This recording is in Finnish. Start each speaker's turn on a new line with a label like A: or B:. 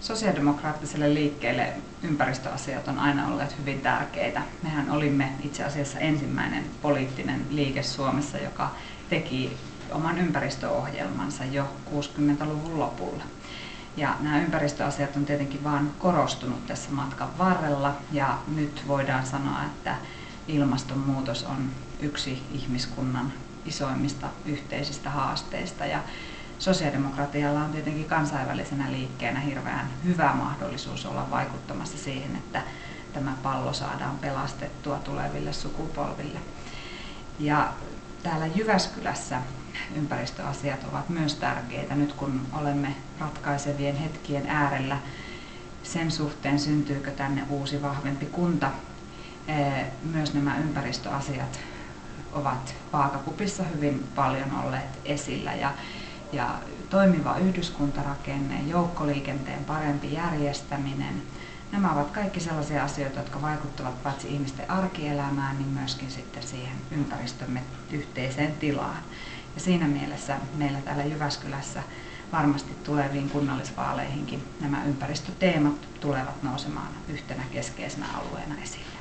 A: Sosiaalidemokraattiselle liikkeelle ympäristöasiat on aina olleet hyvin tärkeitä. Mehän olimme itse asiassa ensimmäinen poliittinen liike Suomessa, joka teki oman ympäristöohjelmansa jo 60-luvun lopulla. Ja nämä ympäristöasiat on tietenkin vaan korostunut tässä matkan varrella, ja nyt voidaan sanoa, että ilmastonmuutos on yksi ihmiskunnan isoimmista yhteisistä haasteista. Ja sosiaalidemokratialla on tietenkin kansainvälisenä liikkeenä hirveän hyvä mahdollisuus olla vaikuttamassa siihen, että tämä pallo saadaan pelastettua tuleville sukupolville. Ja täällä Jyväskylässä ympäristöasiat ovat myös tärkeitä nyt, kun olemme ratkaisevien hetkien äärellä sen suhteen, syntyykö tänne uusi vahvempi kunta. Myös nämä ympäristöasiat ovat vaakakupissa hyvin paljon olleet esillä. Ja toimiva yhdyskuntarakenne, joukkoliikenteen parempi järjestäminen, nämä ovat kaikki sellaisia asioita, jotka vaikuttavat paitsi ihmisten arkielämään, niin myöskin sitten siihen ympäristömme yhteiseen tilaan. Ja siinä mielessä meillä täällä Jyväskylässä varmasti tuleviin kunnallisvaaleihinkin nämä ympäristöteemat tulevat nousemaan yhtenä keskeisenä alueena esille.